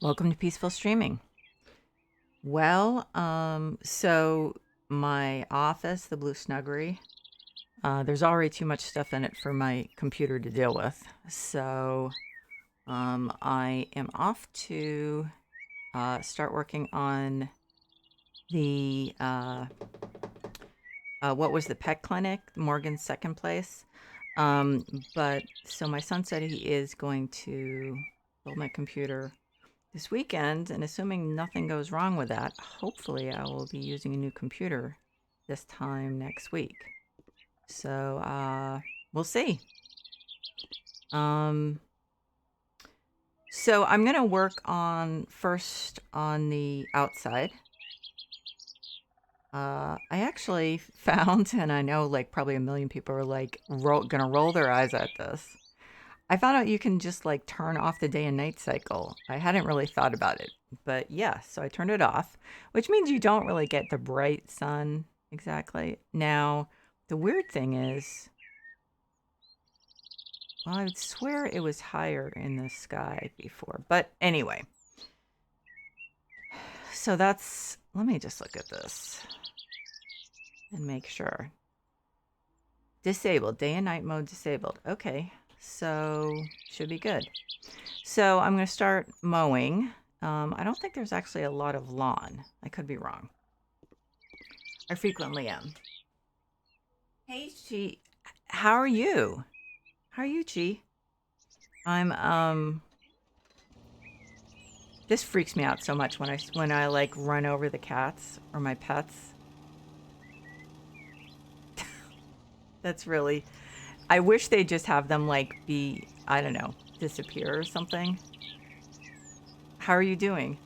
Welcome to Peaceful Streaming. So my office, the Blue Snuggery, there's already too much stuff in it for my computer to deal with. So I am off to start working on the what was the pet clinic, Morgan's second place. But so my son said he is going to build my computer this weekend, and assuming nothing goes wrong with that, hopefully I will be using a new computer this time next week. So we'll see. Um, so I'm gonna work on first on the outside. I actually found, and I know like probably a million people are like gonna roll their eyes at this. I found out you can just like turn off the day and night cycle. I hadn't really thought about it, but yeah, so I turned it off, which means you don't really get the bright sun exactly. Now, the weird thing is, well, I would swear it was higher in the sky before, but anyway. So let me just look at this and make sure. Disabled, day and night mode disabled. Okay, so should be good. So I'm going to start mowing. I don't think there's actually a lot of lawn. I could be wrong. I frequently am. Hey, Chi. How are you? How are you, Chi? I'm This freaks me out so much when I like run over the cats or my pets. That's really I wish they'd just have them like be, I don't know, disappear or something. How are you doing?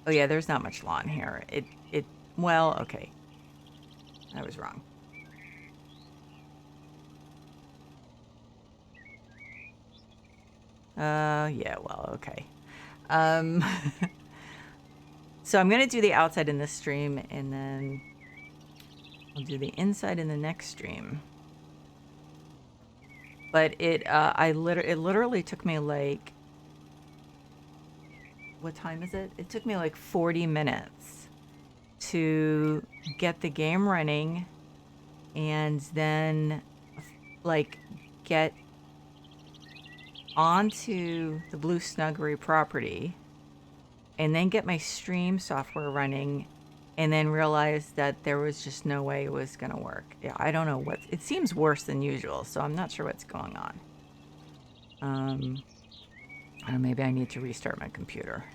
Oh yeah, there's not much lawn here. Well, okay. I was wrong. Yeah, well, okay. Um, so I'm gonna do the outside in this stream, and then I'll do the inside in the next stream. But it literally took me like, what time is it? It took me like 40 minutes to get the game running, and then like get onto the Blue Snuggery property, and then get my stream software running, and then realize that there was just no way it was going to work. Yeah, I don't know what, it seems worse than usual, so I'm not sure what's going on. I don't know, maybe I need to restart my computer.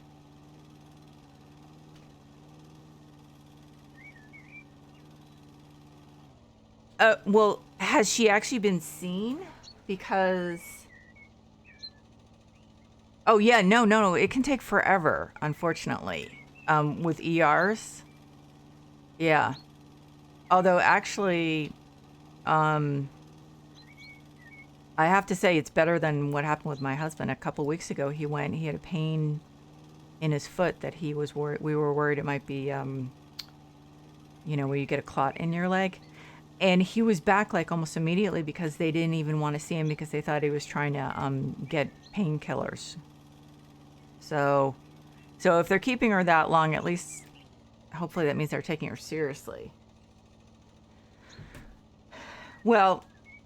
Well, has she actually been seen? Because oh yeah, no, it can take forever, unfortunately. With ERs. Yeah. Although actually, um, I have to say it's better than what happened with my husband. A couple weeks ago, he had a pain in his foot that he was worried, we were worried it might be, where you get a clot in your leg. And he was back like almost immediately because they didn't even want to see him because they thought he was trying to get painkillers. So if they're keeping her that long, at least hopefully that means they're taking her seriously. Well,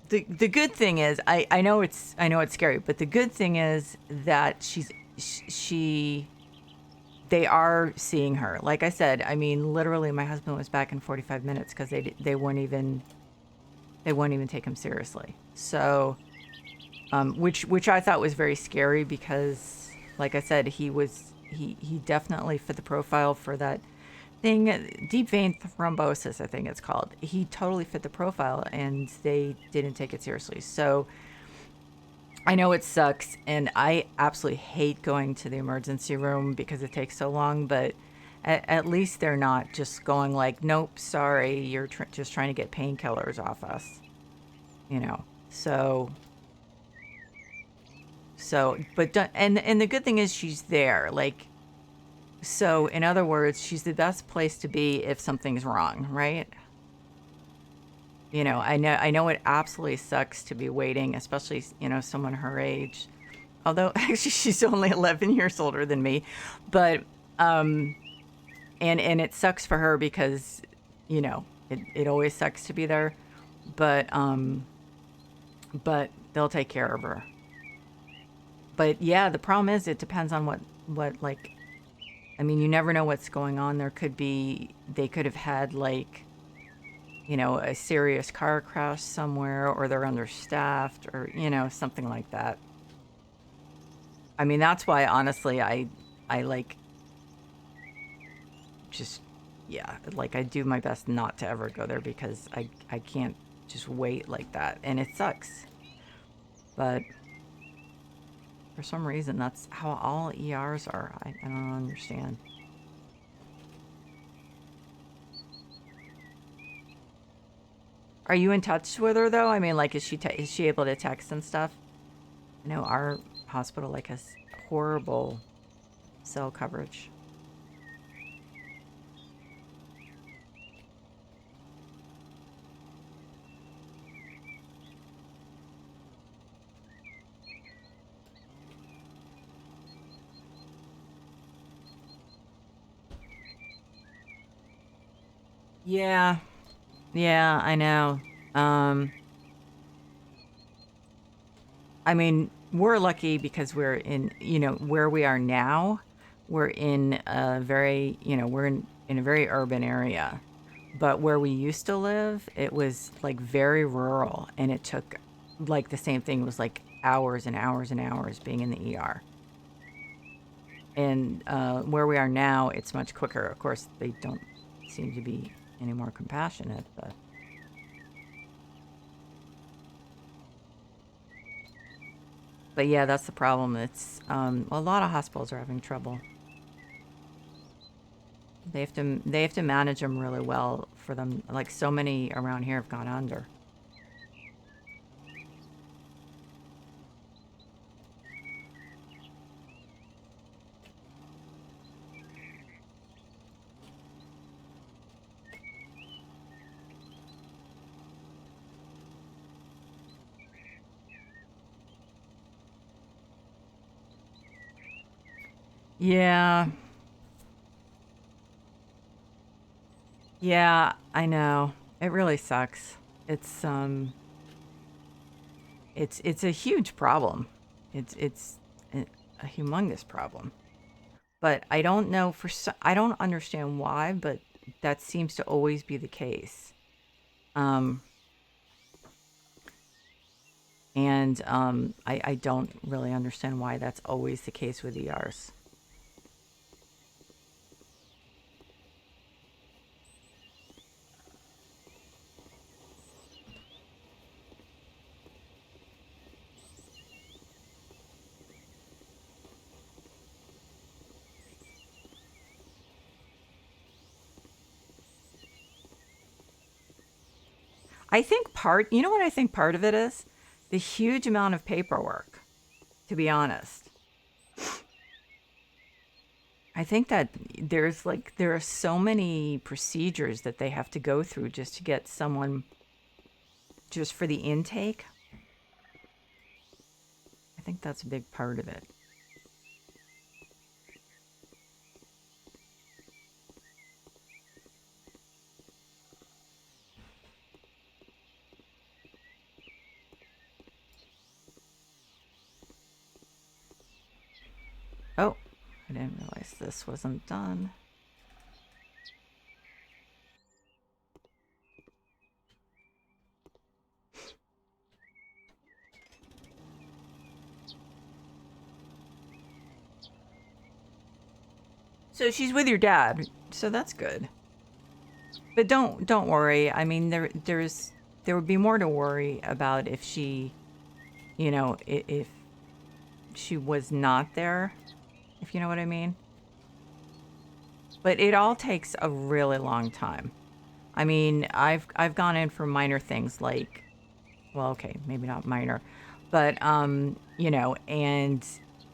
the good thing is I know it's scary, but the good thing is that they are seeing her. Like I said, I mean, literally, my husband was back in 45 minutes because they wouldn't even take him seriously. So, which I thought was very scary because, like I said, he definitely fit the profile for that thing, deep vein thrombosis, I think it's called. He totally fit the profile, and they didn't take it seriously. So I know it sucks, and I absolutely hate going to the emergency room because it takes so long, but at least they're not just going like, nope, sorry, you're just trying to get painkillers off us, you know. But and the good thing is she's there, like, so in other words, she's the best place to be if something's wrong, right? I know it absolutely sucks to be waiting, especially, someone her age. Although actually she's only 11 years older than me, but um and it sucks for her because, it always sucks to be there, but they'll take care of her. But yeah, the problem is it depends on what like, I mean, you never know what's going on. They could have had like, a serious car crash somewhere, or they're understaffed, or, something like that. I mean, that's why honestly I like just yeah, like I do my best not to ever go there because I can't just wait like that, and it sucks. But for some reason that's how all ERs are. I don't understand. Are you in touch with her though? I mean, like, is she able to text and stuff? I know our hospital like has horrible cell coverage. Yeah, yeah, I know. Um, I mean, we're lucky because we're in, where we are now, we're in a very, we're in a very urban area. But where we used to live, it was like very rural, and it took like the same thing, was like hours and hours and hours being in the ER. And where we are now, it's much quicker. Of course, they don't seem to be any more compassionate, but yeah, that's the problem. It's a lot of hospitals are having trouble. They have to manage them really well for them. Like, so many around here have gone under. Yeah, yeah, I know. It really sucks. It's it's a huge problem. It's a humongous problem. But I don't know I don't understand why, but that seems to always be the case. Um and I don't really understand why that's always the case with ERs. I think you know what I think part of it is? The huge amount of paperwork, to be honest. I think that there are so many procedures that they have to go through just to get someone, just for the intake. I think that's a big part of it. Oh, I didn't realize this wasn't done. So she's with your dad. So that's good. But don't worry. I mean, there would be more to worry about if she, if she was not there, if you know what I mean. But it all takes a really long time. I mean, I've gone in for minor things like, well, okay, maybe not minor, but and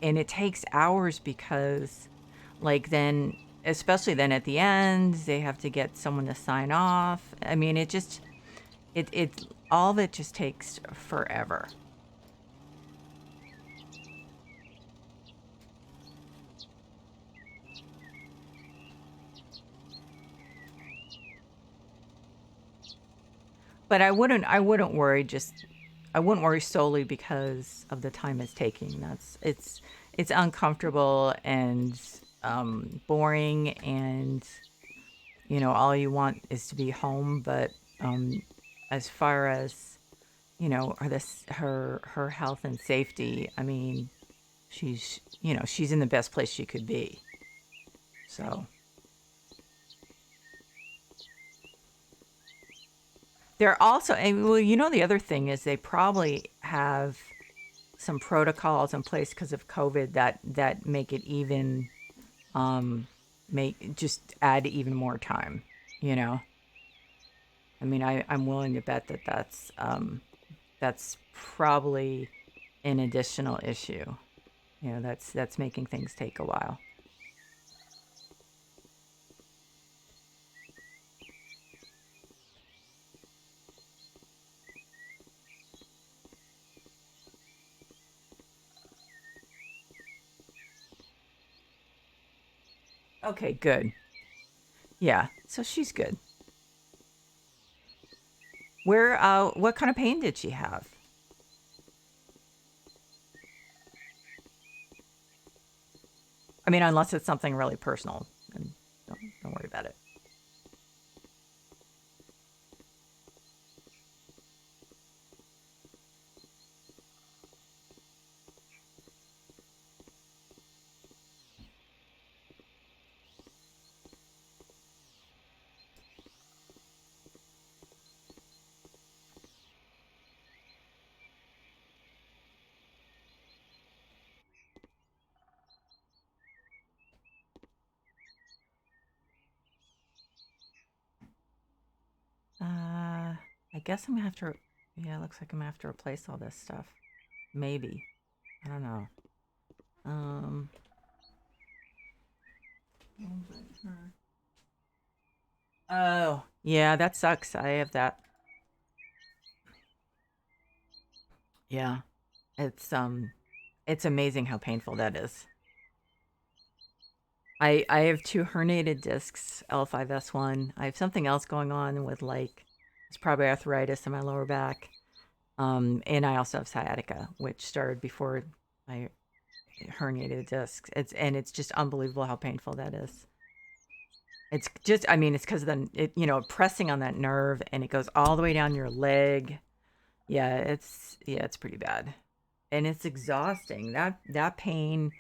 it takes hours because, like, then, especially then at the end, they have to get someone to sign off. I mean, it just it all of it just takes forever. But I wouldn't worry just I wouldn't worry solely because of the time it's taking. It's uncomfortable and boring, and all you want is to be home. But as far as her health and safety, I mean, she's in the best place she could be. So they're also, and well, the other thing is they probably have some protocols in place because of COVID that make it even make just add even more time. You know, I mean, I'm willing to bet that that's probably an additional issue. That's making things take a while. Okay, good. Yeah, so she's good. What kind of pain did she have? I mean, unless it's something really personal, then don't worry about it. I guess I'm gonna have to. Yeah, it looks like I'm gonna have to replace all this stuff. Maybe. I don't know. Um. Oh, yeah, that sucks. I have that. Yeah, it's amazing how painful that is. I have two herniated discs, L5S1. I have something else going on with like it's probably arthritis in my lower back. And I also have sciatica, which started before my herniated discs. It's just unbelievable how painful that is. It's just, I mean, it's because then pressing on that nerve and it goes all the way down your leg. Yeah, it's pretty bad, and it's exhausting. That pain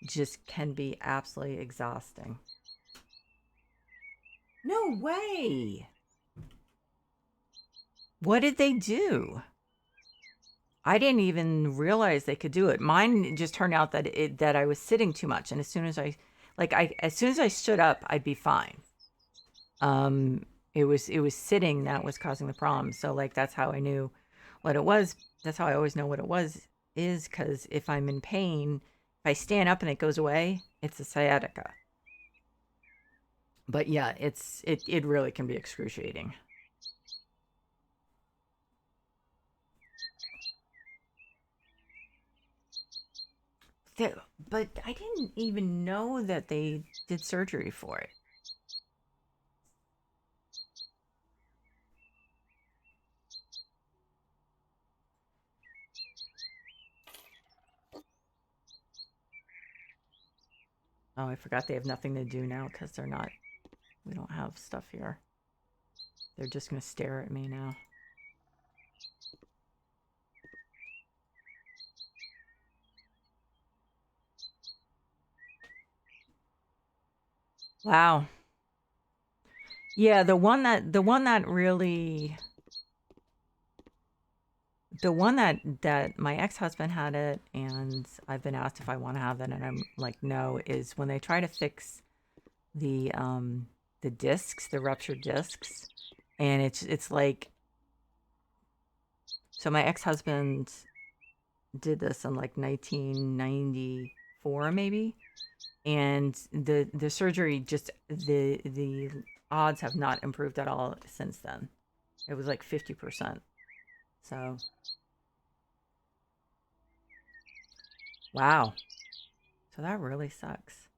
just can be absolutely exhausting. No way. What did they do? I didn't even realize they could do it. Mine just turned out that I was sitting too much, and as soon as I stood up, I'd be fine. Um, it was sitting that was causing the problem. So like that's how I knew what it was. That's how I always know what it was is because if I'm in pain, if I stand up and it goes away, it's a sciatica. But yeah, it really can be excruciating. But I didn't even know that they did surgery for it. Oh, I forgot they have nothing to do now because they're not. We don't have stuff here. They're just gonna stare at me now. Wow. Yeah, the one that my ex-husband had it, and I've been asked if I want to have it, and I'm like no, is when they try to fix the um the discs, the ruptured discs, and it's like, so my ex-husband did this in like 1994 maybe, and the surgery just the odds have not improved at all since then. It was like 50%. So, wow. So that really sucks.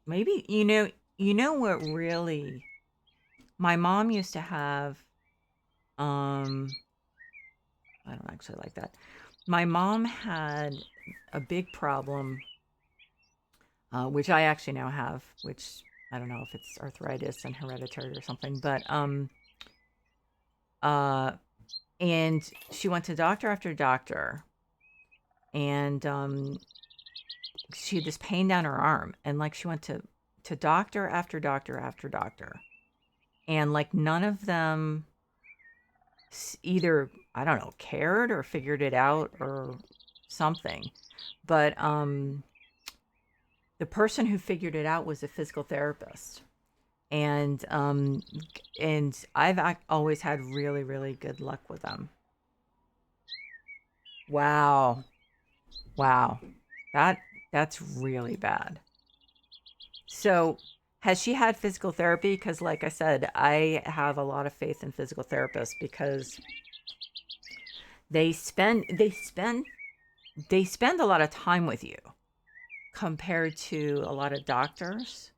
Maybe, you know what really, my mom used to have, um, I don't actually like that. My mom had a big problem, which I actually now have, which I don't know if it's arthritis and hereditary or something, but, uh, and she went to doctor after doctor, and, she had this pain down her arm, and like she went to doctor after doctor after doctor, and like none of them either, I don't know, cared or figured it out or something. But the person who figured it out was a physical therapist, and I've always had really really good luck with them. Wow, wow, that that's really bad. So, has she had physical therapy? Because, like I said, I have a lot of faith in physical therapists because they spend they spend they spend a lot of time with you compared to a lot of doctors,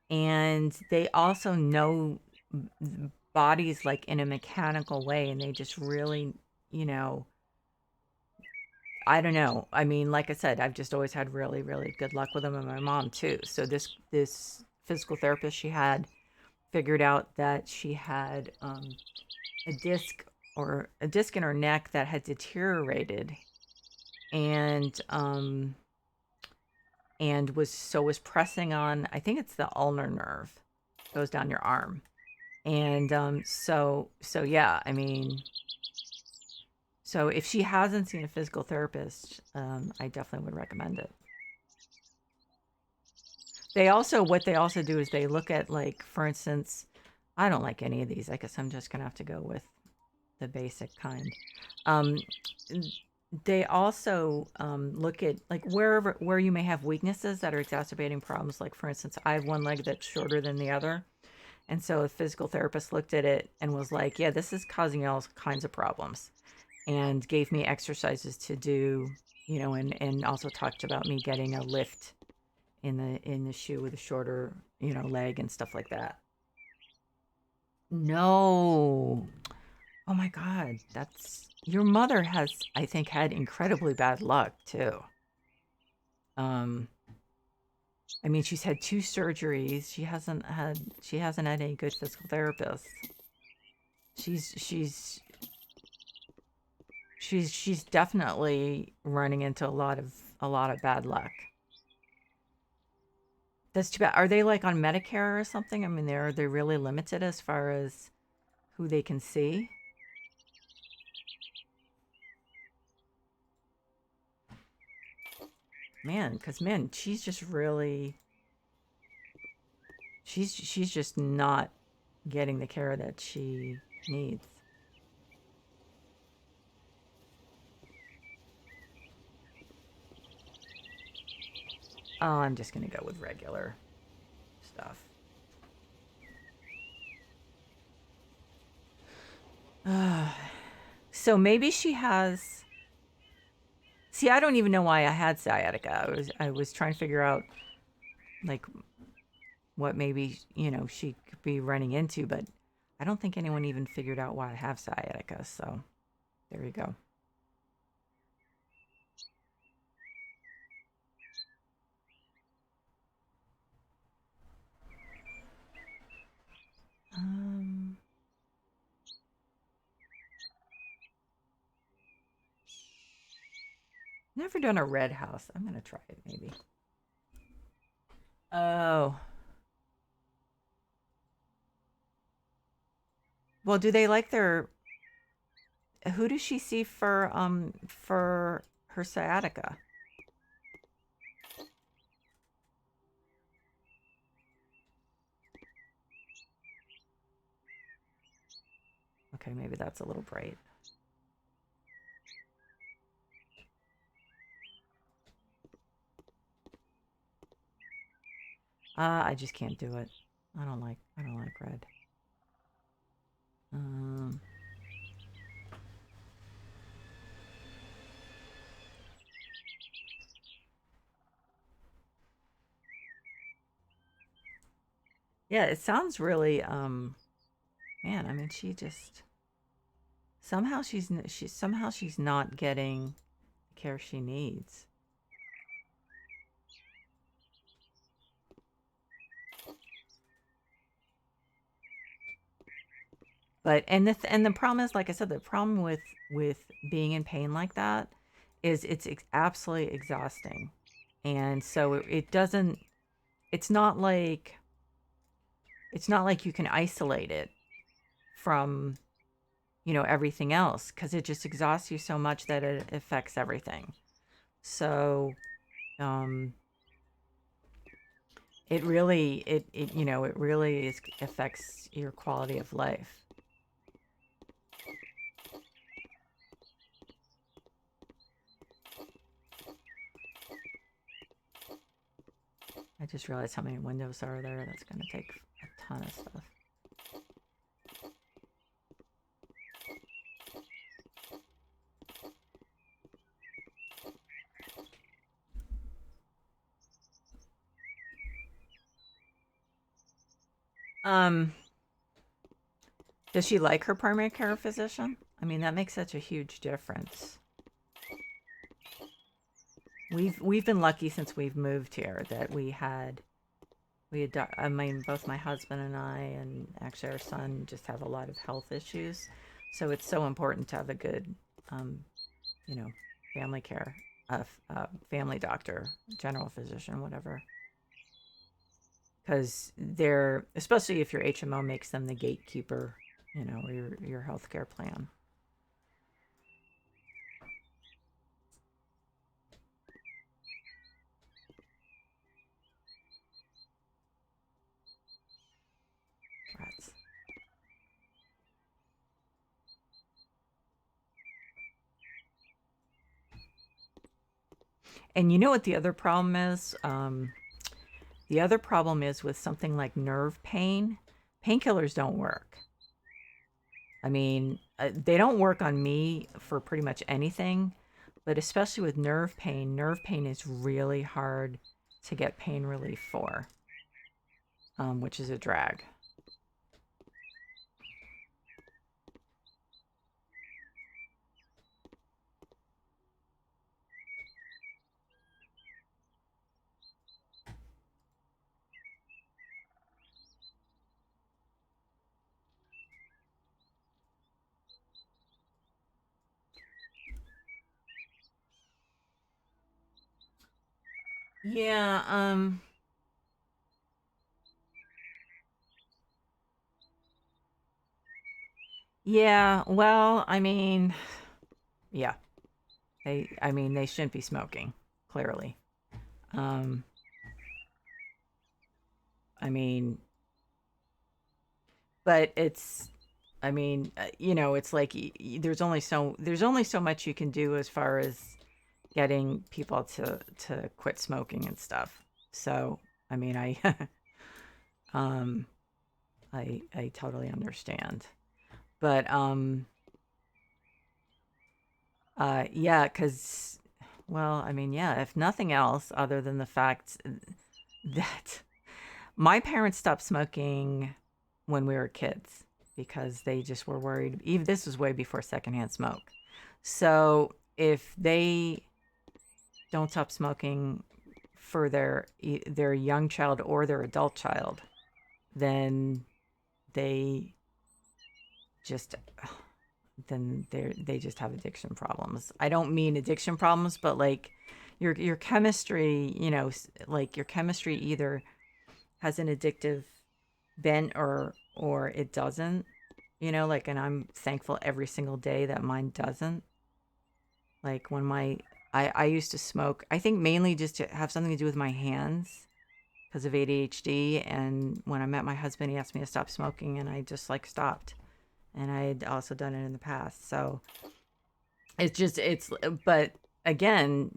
and they also know bodies like in a mechanical way, and they just really, you know, I don't know. I mean, like I said, I've just always had really, really good luck with them, and my mom too. So this physical therapist she had figured out that she had a disc in her neck that had deteriorated, and was pressing on, I think it's the ulnar nerve, goes down your arm, and so yeah, I mean, so if she hasn't seen a physical therapist, I definitely would recommend it. What they also do is they look at, like, for instance, I don't like any of these. I guess I'm just gonna have to go with the basic kind. Um, they also look at, like, where you may have weaknesses that are exacerbating problems. Like, for instance, I have one leg that's shorter than the other, and so a physical therapist looked at it and was like, "Yeah, this is causing all kinds of problems," and gave me exercises to do, and also talked about me getting a lift in the shoe with a shorter, leg and stuff like that. No. Oh my God, that's your mother has, I think, had incredibly bad luck too. Um, I mean, she's had two surgeries. She hasn't had any good physical therapists. She's she's she's definitely running into a lot of bad luck. That's too bad. Are they like on Medicare or something? I mean, they're really limited as far as who they can see. Man, because man, she's just not getting the care that she needs. Oh, I'm just gonna go with regular stuff. So maybe she has. See, I don't even know why I had sciatica. I was trying to figure out, like, what maybe she could be running into, but I don't think anyone even figured out why I have sciatica. So there you go. Um, Never done a red house. I'm gonna try it maybe. Oh, well, do they like their? Who does she see for her sciatica? Okay, maybe that's a little bright. I just can't do it. I don't like red. Um, yeah, it sounds really, man, I mean, she just, somehow she's not getting the care she needs. But and the problem is, like I said, the problem with being in pain like that is absolutely exhausting. And so it doesn't it's not like you can isolate it from, everything else, because it just exhausts you so much that it affects everything. So, um it really affects your quality of life. I just realized how many windows are there. That's going to take a ton of stuff. Um, does she like her primary care physician? I mean, that makes such a huge difference. We've been lucky since we've moved here that I mean, both my husband and I, and actually our son, just have a lot of health issues. So it's so important to have a good, um, you know, family care, family doctor, general physician, whatever. Because they're, especially if your HMO makes them the gatekeeper, or your healthcare plan. Rats. And you know what the other problem is? The other problem is with something like nerve pain, painkillers don't work. I mean, they don't work on me for pretty much anything, but especially with nerve pain is really hard to get pain relief for, which is a drag. Yeah, yeah, well, I mean, yeah, I mean, they shouldn't be smoking, clearly. Um, I mean, but I mean, it's like there's only so much you can do as far as getting people to quit smoking and stuff. So, I mean, um, I totally understand. But yeah, because, well, I mean, yeah, if nothing else, other than the fact that my parents stopped smoking when we were kids because they just were worried. Even this was way before secondhand smoke. So if they don't stop smoking for their young child or their adult child, then they just they just have addiction problems. I don't mean addiction problems, but like your chemistry, like your chemistry either has an addictive bent or it doesn't. Like, and I'm thankful every single day that mine doesn't. Like when I used to smoke, I think mainly just to have something to do with my hands because of ADHD. And when I met my husband, he asked me to stop smoking, and I just like stopped. And I had also done it in the past. So but again,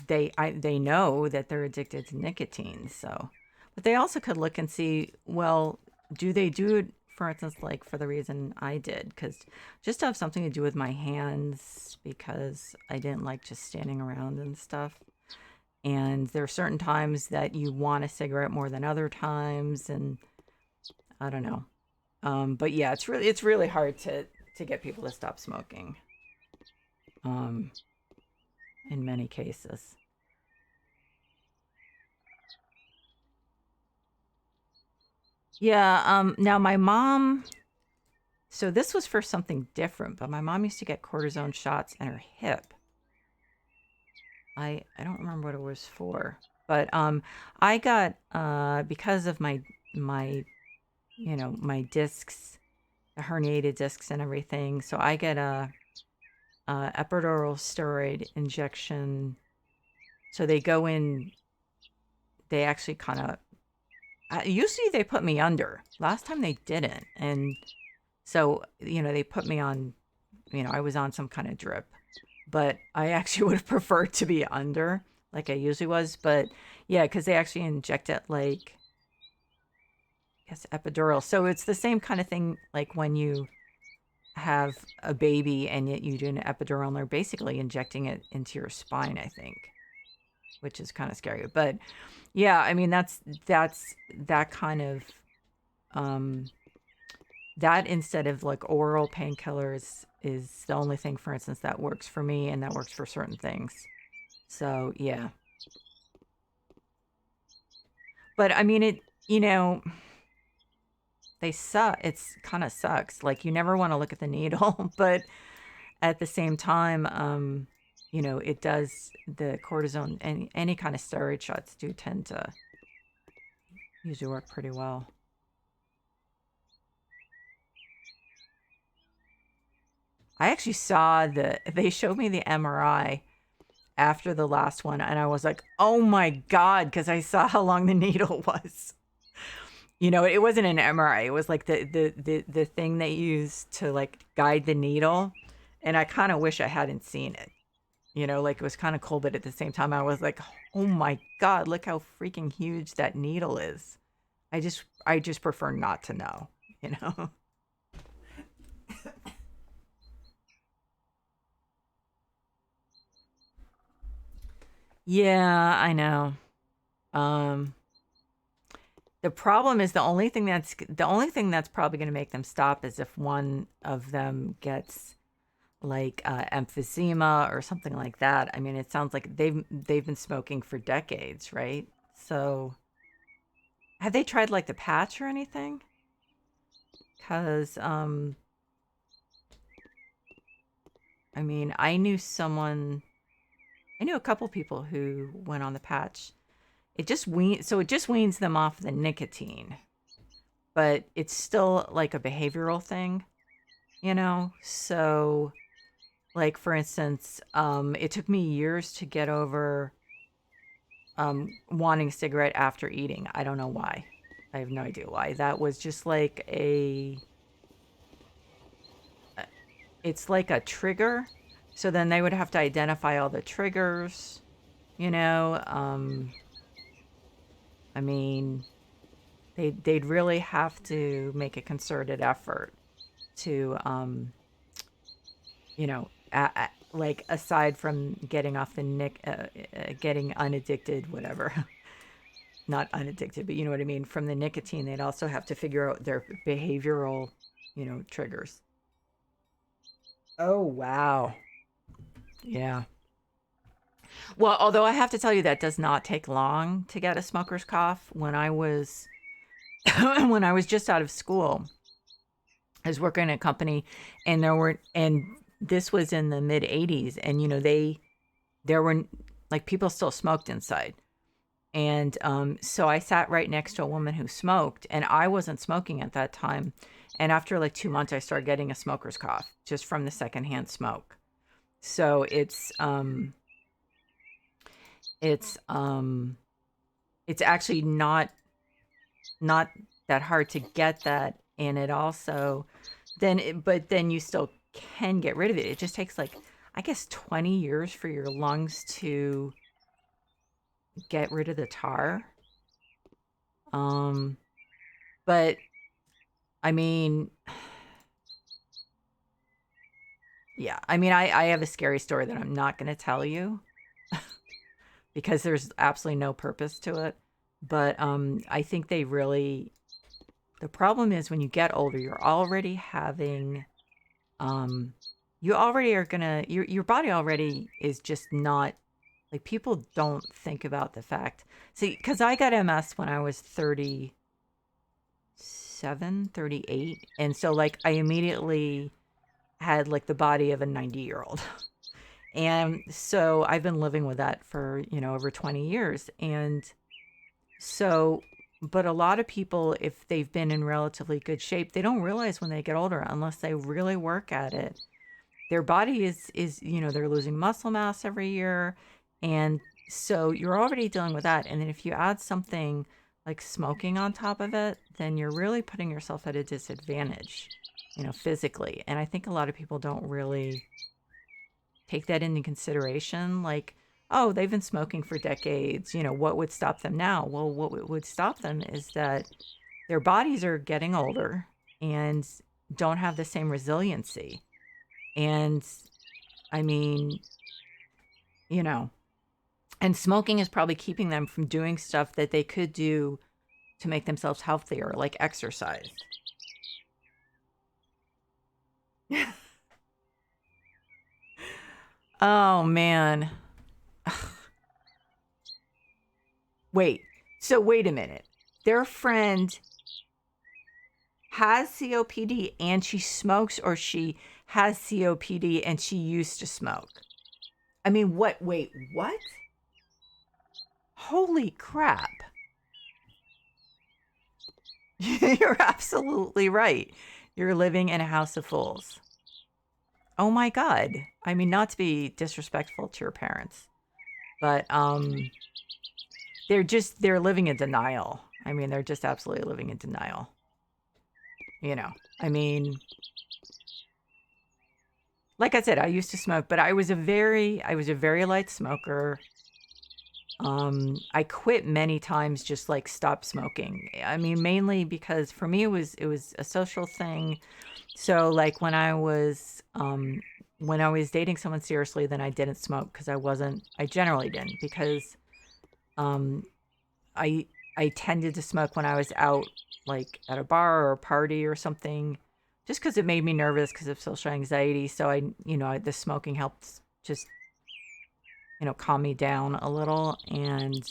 they know that they're addicted to nicotine. So, But they also could look and see, well, do they do it, for instance, like for the reason I did? Because just to have something to do with my hands, because I didn't like just standing around and stuff. And there are certain times that you want a cigarette more than other times, and I don't know. But yeah, it's really hard to get people to stop smoking. Um, in many cases. Yeah. Now my mom. So this was for something different, but my mom used to get cortisone shots in her hip. I don't remember what it was for, but I got because of my my discs, the herniated discs and everything. So I get a epidural steroid injection. So they go in. They actually kind of usually they put me under. Last time they didn't, and so they put me on. I was on some kind of drip, but I actually would have preferred to be under like I usually was. But yeah, because they actually inject it like, I guess, epidural. So it's the same kind of thing like when you have a baby and yet you do an epidural and they're basically injecting it into your spine, I think, which is kind of scary. But yeah, I mean, that's that kind of, um, that instead of like oral painkillers is the only thing, for instance, that works for me and that works for certain things. So yeah. But I mean, you know, they suck. It's kind of sucks. Like you never want to look at the needle, but at the same time, it does the cortisone, any kind of steroid shots do tend to usually work pretty well. I actually saw they showed me the MRI after the last one, and I was like, oh my God, because I saw how long the needle was. It wasn't an MRI. It was like the thing they use to like guide the needle. And I kind of wish I hadn't seen it. Like it was kind of cool, but at the same time, I was like, oh my God, look how freaking huge that needle is. I just prefer not to know, you know? Yeah, I know. Um, the problem is the only thing that's probably going to make them stop is if one of them gets like emphysema or something like that. I mean, it sounds like they've been smoking for decades, right? So, have they tried like the patch or anything? Because I mean, I knew a couple people who went on the patch. It just weans them off the nicotine, but it's still like a behavioral thing. So, like for instance, it took me years to get over wanting a cigarette after eating. I don't know why. I have no idea why. That was just like it's like a trigger. So then they would have to identify all the triggers, you know. I mean, they'd really have to make a concerted effort to, like aside from getting off the getting unaddicted, whatever. Not unaddicted, but you know what I mean. From the nicotine, they'd also have to figure out their behavioral, triggers. Oh, wow. Yeah. Well, although I have to tell you that does not take long to get a smoker's cough. When I was when I was just out of school, I was working in a company and this was in the mid 80s and there were like people still smoked inside. And so I sat right next to a woman who smoked and I wasn't smoking at that time. And after like 2 months I started getting a smoker's cough just from the secondhand smoke. So it's actually not that hard to get that, and it also but then you still can get rid of it. It just takes like, I guess, 20 years for your lungs to get rid of the tar. Um, but I mean, yeah, I mean, I have a scary story that I'm not going to tell you because there's absolutely no purpose to it. But I think they really, the problem is when you get older, you're already having, um, you already are gonna, your body already is just not, like, people don't think about the fact. See, because I got MS when I was 37, 38. And so, like, I immediately had, like, the body of a 90-year-old. And so I've been living with that for, over 20 years. And so, but a lot of people, if they've been in relatively good shape, they don't realize when they get older, unless they really work at it, their body is, they're losing muscle mass every year. And so you're already dealing with that. And then if you add something like smoking on top of it, then you're really putting yourself at a disadvantage, physically. And I think a lot of people don't really take that into consideration. Like, oh, they've been smoking for decades. What would stop them now? Well, what would stop them is that their bodies are getting older and don't have the same resiliency. And I mean, you know, and smoking is probably keeping them from doing stuff that they could do to make themselves healthier, like exercise. Oh, man. Wait. So, wait a minute. Their friend has COPD and she smokes, or she has COPD and she used to smoke? I mean, what? Wait, what? Holy crap. You're absolutely right. You're living in a house of fools. Oh my God. I mean, not to be disrespectful to your parents, but they're living in denial. I mean, they're just absolutely living in denial. I mean, like I said, I used to smoke, but I was a very light smoker. I quit many times, just like stopped smoking. I mean, mainly because for me it was a social thing. So like when I was dating someone seriously, then I didn't smoke because I generally didn't, because um I I tended to smoke when I was out, like at a bar or a party or something, just because it made me nervous because of social anxiety. So the smoking helped just calm me down a little, and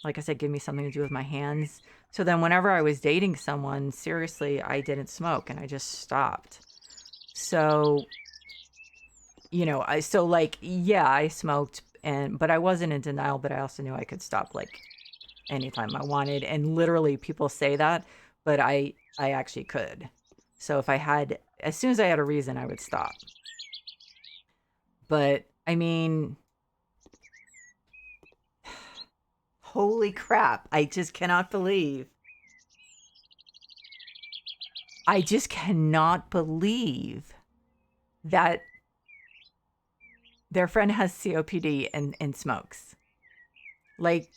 like I said, give me something to do with my hands. So then whenever I was dating someone seriously, I didn't smoke and I just stopped. So, like, yeah, I smoked, but I wasn't in denial, but I also knew I could stop like anytime I wanted. And literally people say that, but I actually could. So as soon as I had a reason, I would stop. But I mean, holy crap. I just cannot believe that their friend has COPD and smokes. Like,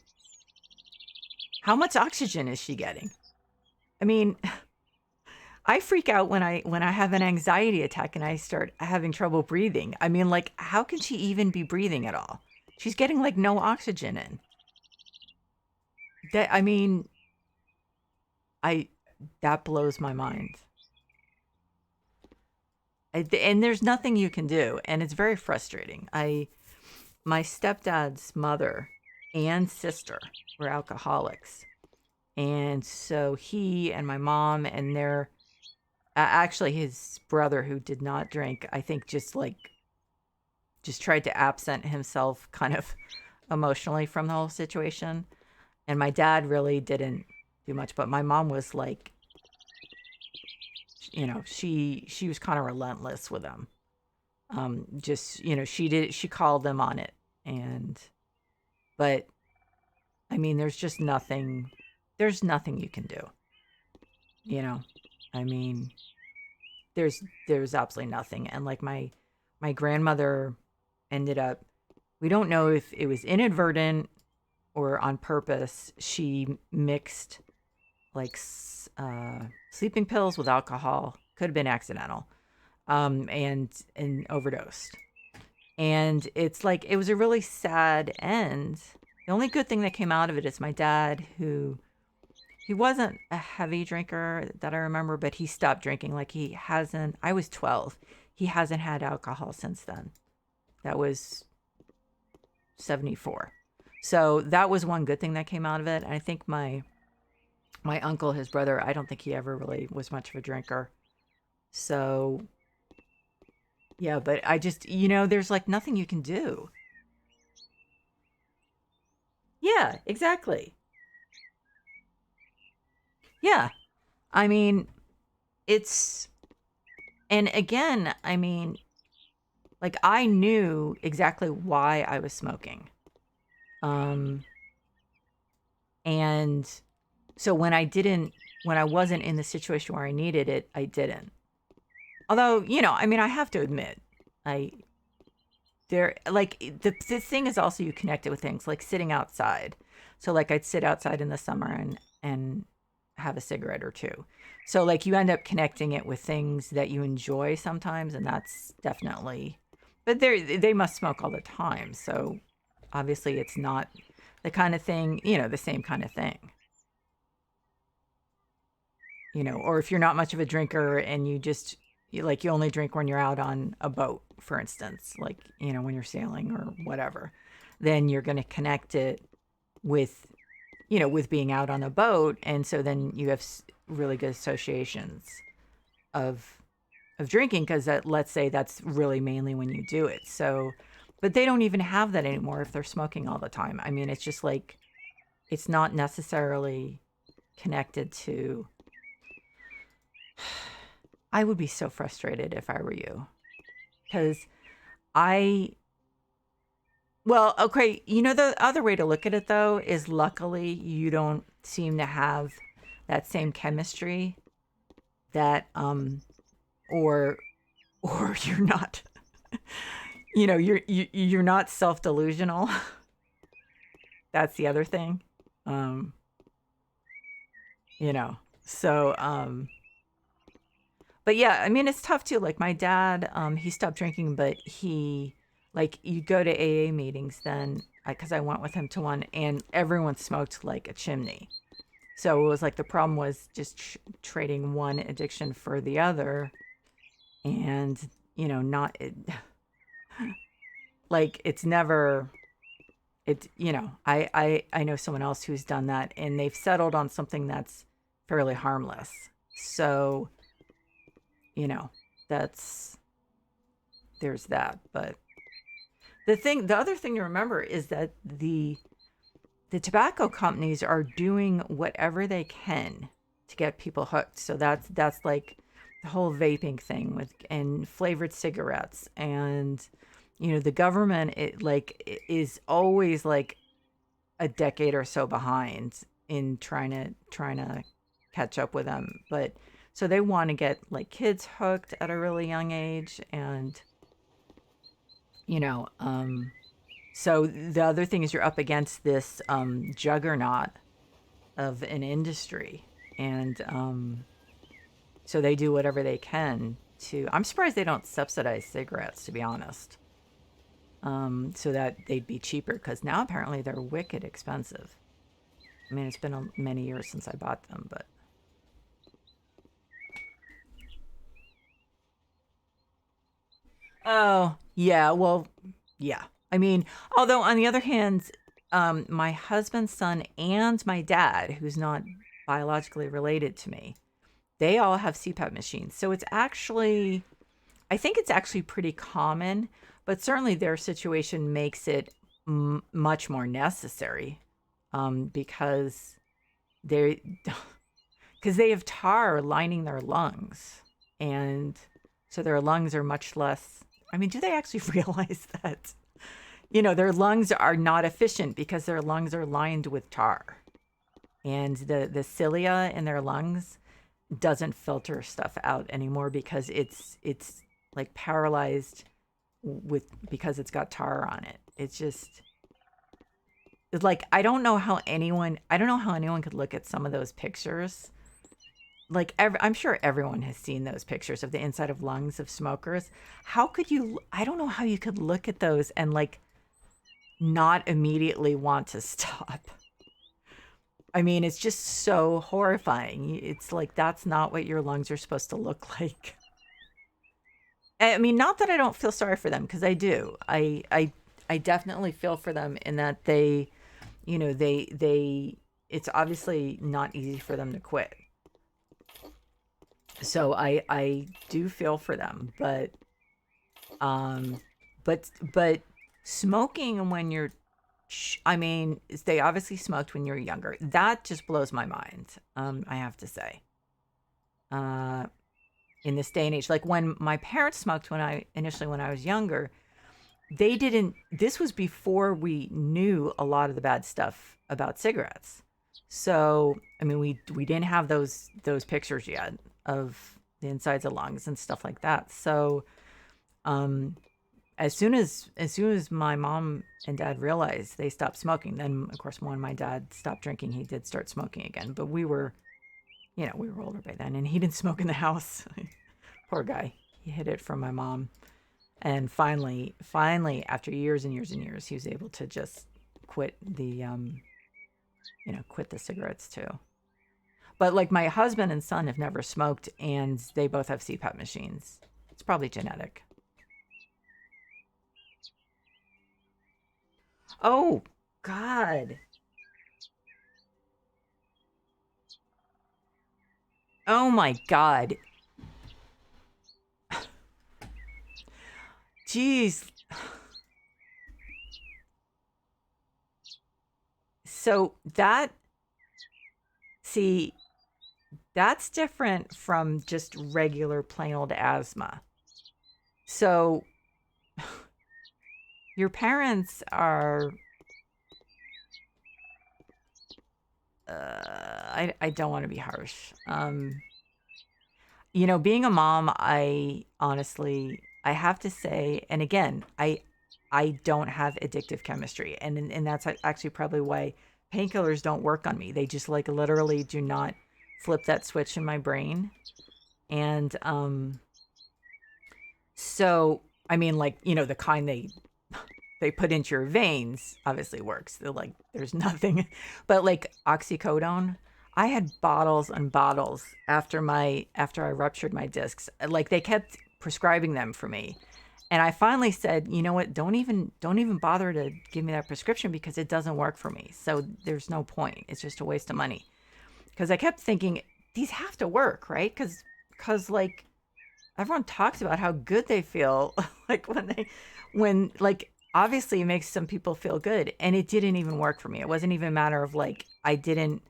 how much oxygen is she getting? I mean, I freak out when I have an anxiety attack and I start having trouble breathing. I mean, like, how can she even be breathing at all? She's getting like no oxygen in. I mean, I that blows my mind. And there's nothing you can do, and it's very frustrating. My stepdad's mother and sister were alcoholics. And so he and my mom and actually his brother, who did not drink, I think just tried to absent himself kind of emotionally from the whole situation. And my dad really didn't do much, but my mom was like, she was kind of relentless with him. Just, she called them on it. And but I mean, there's nothing you can do. You know, I mean, there's absolutely nothing. And like my grandmother ended up, we don't know if it was inadvertent or on purpose. She mixed like sleeping pills with alcohol. Could have been accidental. And overdosed. And it's like it was a really sad end. The only good thing that came out of it is my dad, who he wasn't a heavy drinker that I remember, but he stopped drinking. Like he hasn't. I was 12. He hasn't had alcohol since then. That was 74. So that was one good thing that came out of it. And I think my uncle, his brother, I don't think he ever really was much of a drinker. So yeah, but I just, there's like nothing you can do. Yeah, exactly. Yeah. I mean, it's, and again, I mean, like I knew exactly why I was smoking. Um, and so when I wasn't in the situation where I needed it, I didn't. Although, I mean, I have to admit, I, there, like, the thing is also you connect it with things like sitting outside. So, like, I'd sit outside in the summer and have a cigarette or two. So, like, you end up connecting it with things that you enjoy sometimes, and that's definitely, but they must smoke all the time. So, obviously, it's not the kind of thing, the same kind of thing. Or if you're not much of a drinker and you only drink when you're out on a boat, for instance, like, when you're sailing or whatever, then you're going to connect it with, with being out on a boat. And so then you have really good associations of, drinking because that, let's say that's really mainly when you do it. So, but they don't even have that anymore if they're smoking all the time. I mean, it's just like, it's not necessarily connected to, I would be so frustrated if I were you because I, well, okay, the other way to look at it though is luckily you don't seem to have that same chemistry that, or, or you're not, you're not self-delusional. That's the other thing. Um, you know, so, but yeah, I mean, it's tough too. Like my dad, he stopped drinking, but like, you go to AA meetings then, because I went with him to one, and everyone smoked like a chimney. So it was like the problem was just trading one addiction for the other, and not like it's never. I know someone else who's done that, and they've settled on something that's fairly harmless. So you know, that's there's that. But the other thing to remember is that the tobacco companies are doing whatever they can to get people hooked. So that's like the whole vaping thing with and flavored cigarettes, and the government is always like a decade or so behind in trying to catch up with them. But so they want to get like kids hooked at a really young age, and you know, so the other thing is you're up against this juggernaut of an industry, and so they do whatever they can to. I'm surprised they don't subsidize cigarettes, to be honest, so that they'd be cheaper. Because now apparently they're wicked expensive. I mean, it's been many years since I bought them, but oh yeah, well, yeah. I mean, although on the other hand, my husband's son and my dad, who's not biologically related to me, they all have CPAP machines. So it's actually, I think it's actually pretty common, but certainly their situation makes it much more necessary, because they because they have tar lining their lungs, and so their lungs are much less. I mean, do they actually realize that? Their lungs are not efficient because their lungs are lined with tar, and the cilia in their lungs doesn't filter stuff out anymore because it's like paralyzed with because it's got tar on it. It's just like, I don't know how anyone could look at some of those pictures. Like, I'm sure everyone has seen those pictures of the inside of lungs of smokers. How could you, I don't know how you could look at those and like not immediately want to stop. I mean, it's just so horrifying. It's like that's not what your lungs are supposed to look like. I mean, not that I don't feel sorry for them because I do. I definitely feel for them in that they, they it's obviously not easy for them to quit. So I do feel for them, um but smoking when you're I mean, they obviously smoked when you were younger. That just blows my mind. I have to say. Uh in this day and age, like when my parents smoked when I was younger, they didn't this was before we knew a lot of the bad stuff about cigarettes. So, I mean, we didn't have those pictures yet of the insides of lungs and stuff like that. So, um as soon as my mom and dad realized, they stopped smoking. Then of course when my dad stopped drinking, he did start smoking again. But we were older by then, and he didn't smoke in the house. Poor guy. He hid it from my mom. And finally, after years and years and years, he was able to just quit quit the cigarettes too. But like my husband and son have never smoked, and they both have CPAP machines. It's probably genetic. Oh God. Oh my God. Jeez. So see, that's different from just regular plain old asthma. So your parents are, I don't want to be harsh. Being a mom, I honestly, I have to say, and again, I don't have addictive chemistry, and that's actually probably why painkillers don't work on me. They just like literally do not flip that switch in my brain. And so I mean, like, the kind they put into your veins obviously works. They're like, there's nothing, but like oxycodone, I had bottles and bottles after I ruptured my discs. Like they kept prescribing them for me. And I finally said, you know what? Don't even bother to give me that prescription because it doesn't work for me. So there's no point. It's just a waste of money. Because I kept thinking these have to work, right? Because like everyone talks about how good they feel like when like obviously it makes some people feel good, and it didn't even work for me. It wasn't even a matter of like I didn't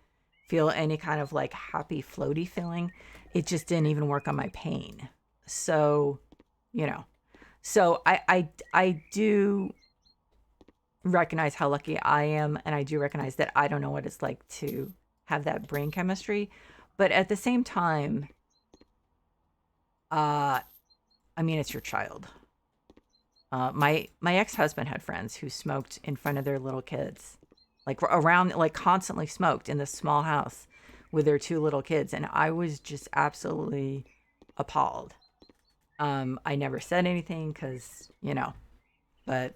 feel any kind of like happy floaty feeling. It just didn't even work on my pain. So, you know. So I do recognize how lucky I am, and I do recognize that I don't know what it's like to have that brain chemistry, but at the same time, uh I mean, it's your child. My ex-husband had friends who smoked in front of their little kids, like around, like constantly smoked in this small house with their two little kids, and I was just absolutely appalled. I never said anything because but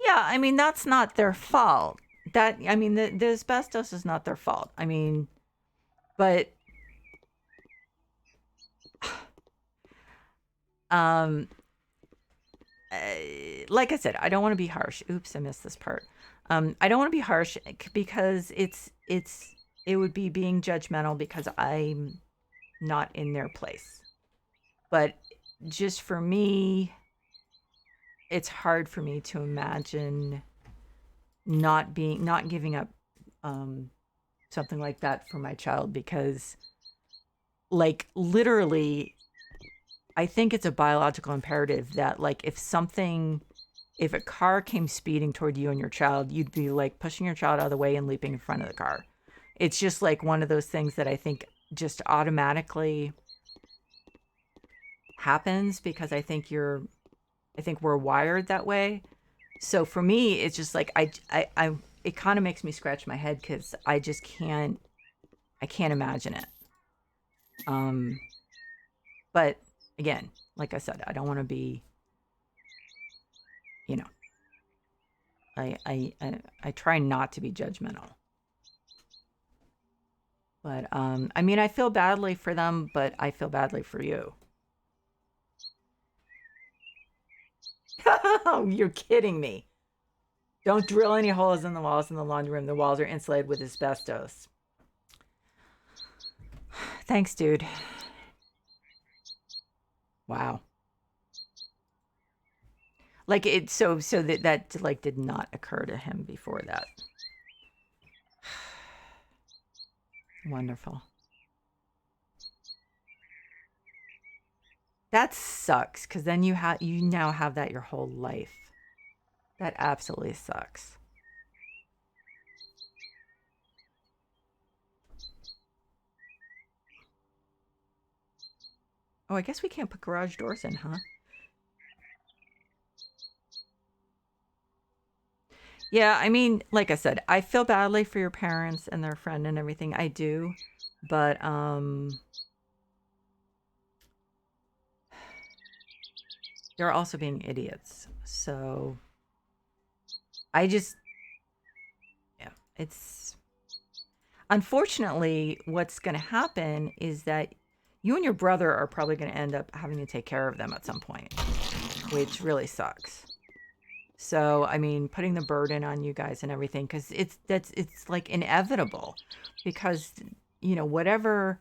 yeah, I mean that's not their fault. That I mean the asbestos is not their fault. I mean, but um like I said, I don't want to be harsh. Oops, I missed this part. I don't want to be harsh because it would be being judgmental because I'm not in their place. But just for me, it's hard for me to imagine not giving up um, something like that for my child because, like, literally, I think it's a biological imperative that, like, if a car came speeding toward you and your child, you'd be like pushing your child out of the way and leaping in front of the car. It's just like one of those things that I think just automatically happens because I think I think we're wired that way. So for me, it's just like it kind of makes me scratch my head because I can't imagine it. Um, but again, like I said, I don't want to be, you know, I try not to be judgmental. But I mean, I feel badly for them, but I feel badly for you. You're kidding me. Don't drill any holes in the walls in the laundry room. The walls are insulated with asbestos. Thanks, dude. Wow. Like it so that like did not occur to him before that. Wonderful. That sucks because then you now have that your whole life. That absolutely sucks. Oh, I guess we can't put garage doors in, huh? Yeah, I mean, like I said, I feel badly for your parents and their friend and everything. I do. But they're also being idiots. So I just yeah, it's unfortunately what's going to happen is that you and your brother are probably going to end up having to take care of them at some point, which really sucks. So, I mean, putting the burden on you guys and everything cuz it's like inevitable because whatever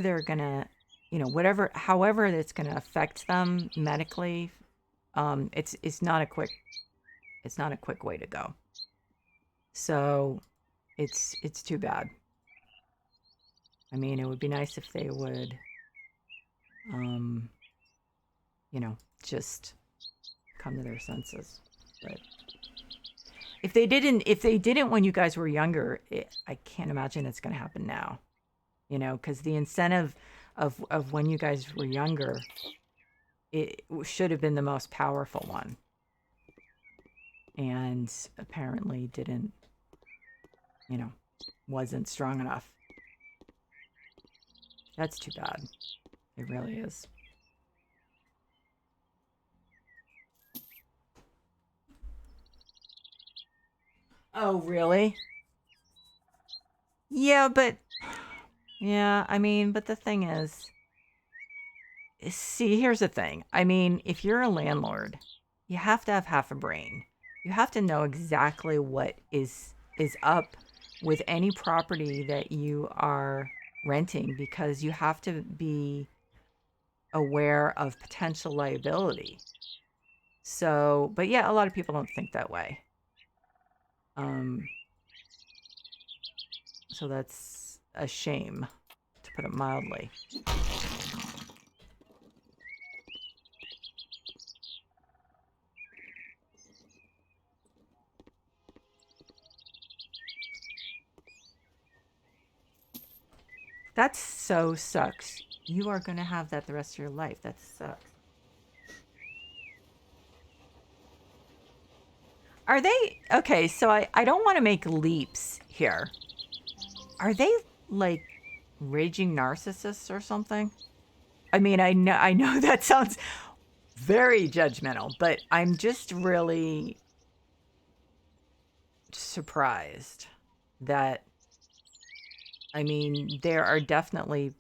they're going to, whatever however that's going to affect them medically, it's not a quick way to go. So, it's too bad. I mean, it would be nice if they would um, just come to their senses. But if they didn't when you guys were younger, I can't imagine it's going to happen now. Because the incentive of when you guys were younger, it should have been the most powerful one, and apparently didn't, you know, wasn't strong enough. That's too bad. It really is. Oh, really? Yeah, but yeah, I mean, but the thing is, see, here's the thing. I mean, if you're a landlord, you have to have half a brain. You have to know exactly what is up with any property that you are renting because you have to be aware of potential liability. So, but yeah, a lot of people don't think that way. Um, so that's a shame, to put it mildly. That so sucks. You are going to have that the rest of your life. That sucks. Are they okay? So I don't want to make leaps here. Are they like raging narcissists or something? I mean, I know that sounds very judgmental, but I'm just really surprised that I mean, there are definitely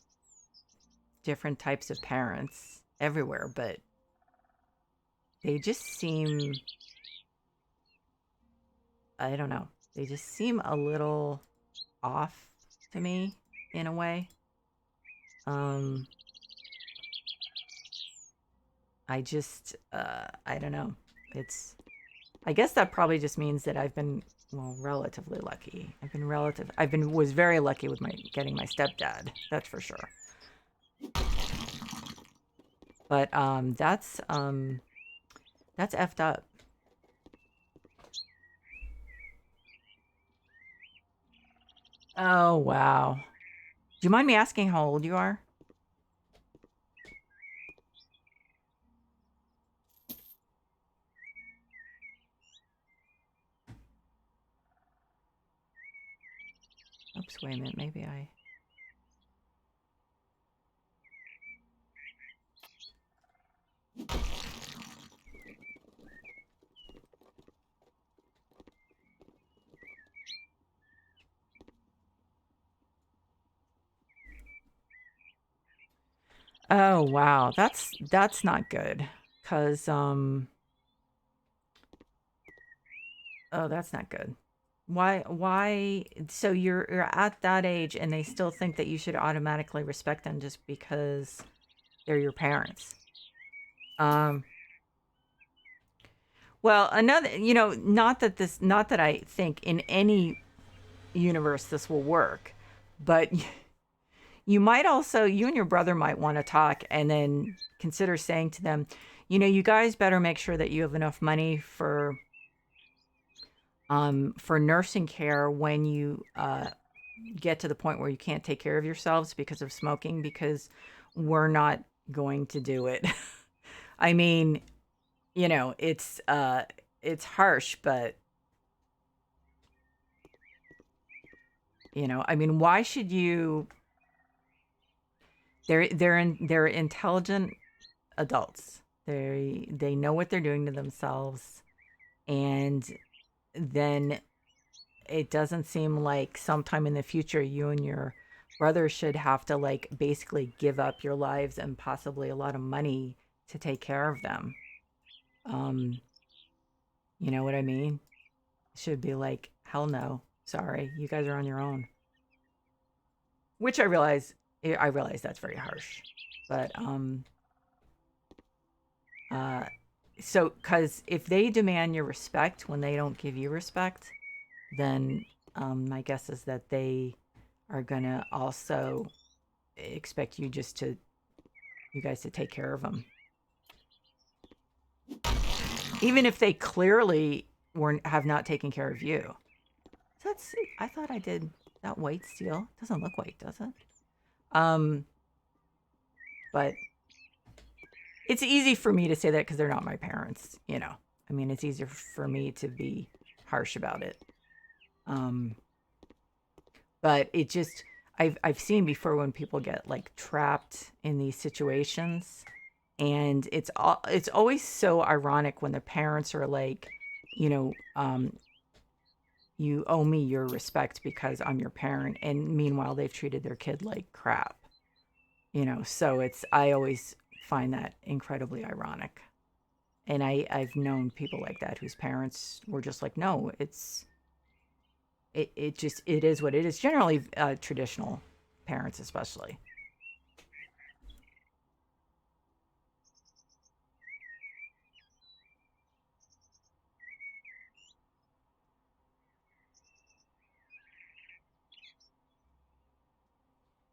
different types of parents everywhere, but they just seem I don't know. They just seem a little off to me in a way. Um I don't know. It's I guess that probably just means that I've been well relatively lucky. I've been was very lucky with my getting my stepdad. That's for sure. But that's effed up. Oh wow. Do you mind me asking how old you are? Oops, wait a minute. Maybe I. Oh, wow. That's not good. 'Cause oh, that's not good. Why so you're at that age and they still think that you should automatically respect them just because they're your parents. Um well, another, not that I think in any universe this will work, but you might also, you and your brother might want to talk and then consider saying to them, you guys better make sure that you have enough money for nursing care when you get to the point where you can't take care of yourselves because of smoking, because we're not going to do it. I mean, it's harsh, but I mean, why should you? They're intelligent adults. They know what they're doing to themselves, and then it doesn't seem like sometime in the future you and your brother should have to like basically give up your lives and possibly a lot of money to take care of them. Um, you know what I mean? Should be like, hell no, sorry, you guys are on your own. Which I realize that's very harsh, but uh, so because if they demand your respect when they don't give you respect, then my guess is that they are gonna also expect you guys to take care of them, even if they clearly weren't have not taken care of you. So let's see. I thought I did that white steel. Doesn't look white, does it? Um, but it's easy for me to say that because they're not my parents. I mean, it's easier for me to be harsh about it. Um, but it just I've seen before when people get like trapped in these situations, and it's always so ironic when the parents are like, you know, um, you owe me your respect because I'm your parent, and meanwhile they've treated their kid like crap. So I always find that incredibly ironic. And I've known people like that whose parents were just like, no, it is what it is. Generally, traditional parents, especially.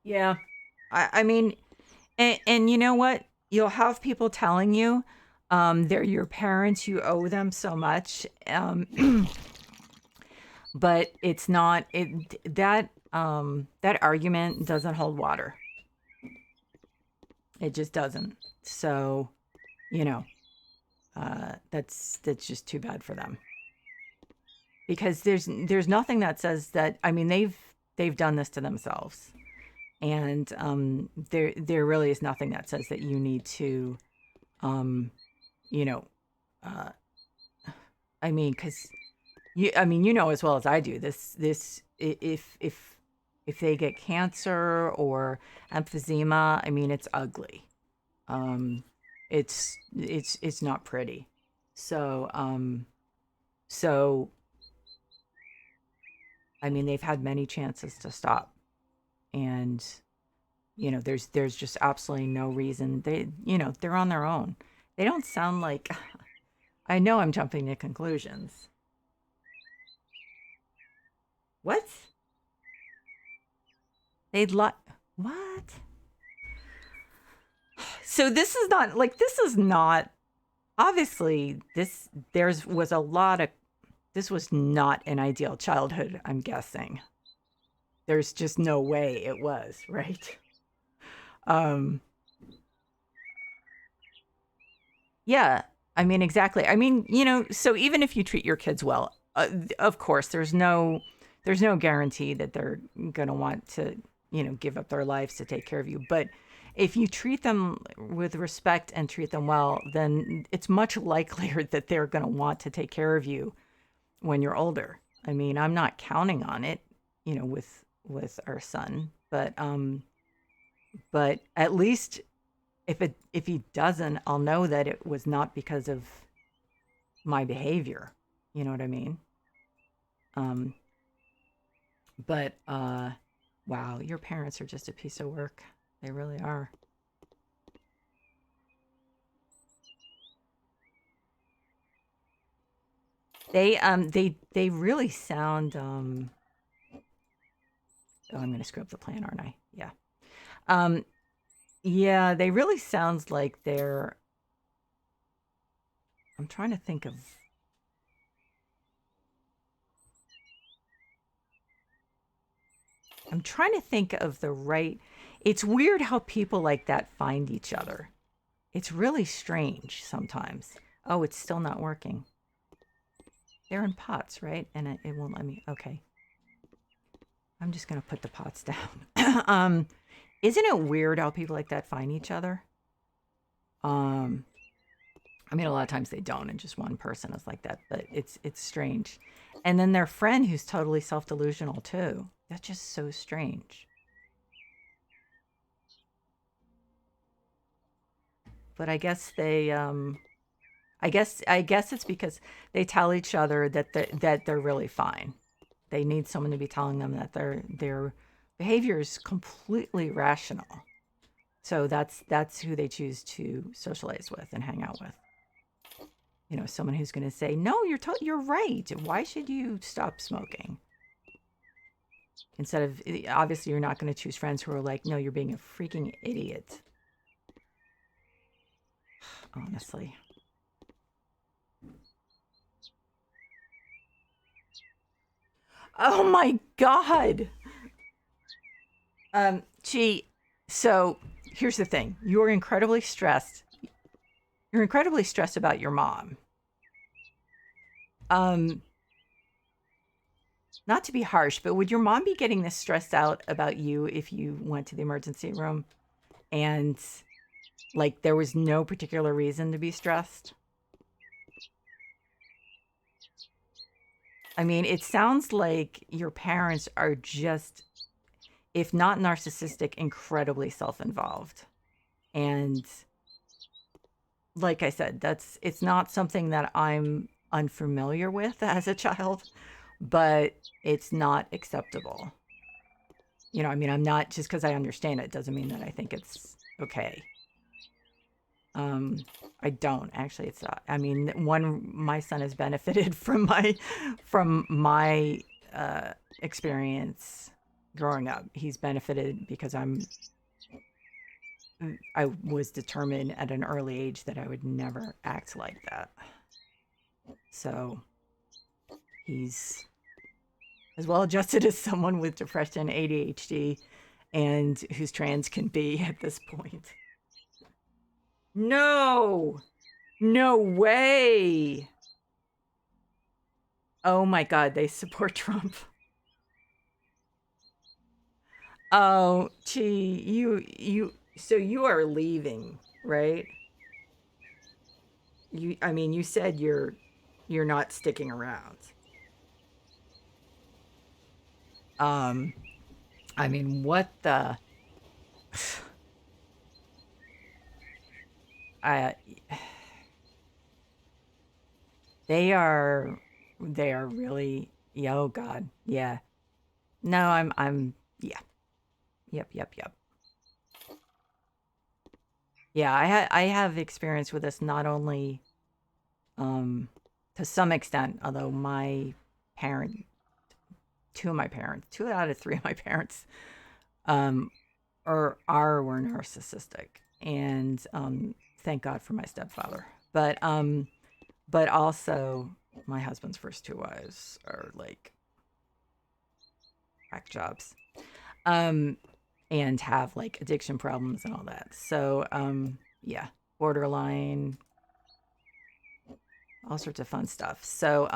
Yeah, I mean, and you know what? You'll have people telling you, they're your parents, you owe them so much, but it's not that argument doesn't hold water. It just doesn't. So, you know, that's just too bad for them, because there's nothing that says that. I mean, they've done this to themselves, and there really is nothing that says that you need to, um, you know, uh, I mean, because I mean, as well as I do, if they get cancer or emphysema, I mean, it's ugly. Um, it's not pretty. So so I mean, they've had many chances to stop, and there's just absolutely no reason. They're on their own. They don't sound like. I know I'm jumping to conclusions. What? They'd like what? So this is not obviously this there's was a lot of this was not an ideal childhood, I'm guessing. There's just no way it was, right? Um yeah, I mean exactly. I mean, so even if you treat your kids well, of course there's no there's no guarantee that they're going to want to, give up their lives to take care of you. But if you treat them with respect and treat them well, then it's much likelier that they're going to want to take care of you when you're older. I mean, I'm not counting on it, with our son, but at least if he doesn't, I'll know that it was not because of my behavior. You know what I mean? Um, but wow, your parents are just a piece of work. They really are. They really sound oh, I'm gonna screw up the plan, aren't I? Yeah. Um yeah, they really sounds like they're I'm trying to think of I'm trying to think of the right it's weird how people like that find each other. It's really strange sometimes. Oh, it's still not working. They're in pots, right? And it won't let me. Okay. I'm just going to put the pots down. Isn't it weird how people like that find each other? Um, I mean, a lot of times they don't, and just one person is like that, but it's strange. And then their friend who's totally self-delusional too. That's just so strange. But I guess it's because they tell each other that they're really fine. They need someone to be telling them that their behavior is completely rational. So that's who they choose to socialize with and hang out with. Someone who's going to say, "No, you're right. Why should you stop smoking?" Instead of obviously you're not going to choose friends who are like, "No, you're being a freaking idiot." Honestly. Oh my god. Gee, so here's the thing. You're incredibly stressed. You're incredibly stressed about your mom. Um, Not to be harsh, but would your mom be getting this stressed out about you if you went to the emergency room and like there was no particular reason to be stressed? I mean, it sounds like your parents are just, if not narcissistic, incredibly self-involved. And like I said, it's not something that I'm unfamiliar with as a child, but it's not acceptable. I mean, I'm not just because I understand it doesn't mean that I think it's okay. Um, I don't actually. It's not. I mean, one my son has benefited from my uh, experience growing up. He's benefited because I was determined at an early age that I would never act like that. So he's as well adjusted as someone with depression, ADHD, and who's trans can be at this point. No, no way. Oh my God, they support Trump. Oh, gee, so you are leaving, right? I mean, you said you're not sticking around. Um, I mean, what the? I They are they are really yeah, oh God. Yeah. No, I'm yeah. Yep. Yeah, I have experience with this not only um to some extent, although my parent two of my parents, two out of three of my parents um were narcissistic. And thank God for my stepfather. But also my husband's first two wives are like whack jobs. Um and have like addiction problems and all that. So yeah, borderline, all sorts of fun stuff. So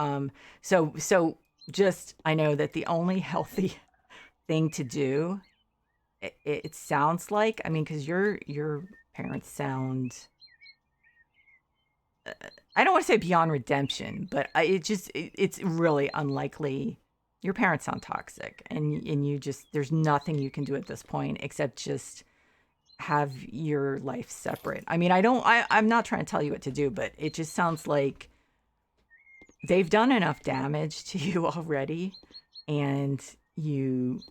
just, I know that the only healthy thing to do, it sounds like, I mean, because your parents sound, I don't want to say beyond redemption, but it's really unlikely. Your parents sound toxic, and you just, there's nothing you can do at this point except just have your life separate. I mean, I'm not trying to tell you what to do, but it just sounds like they've done enough damage to you already, and you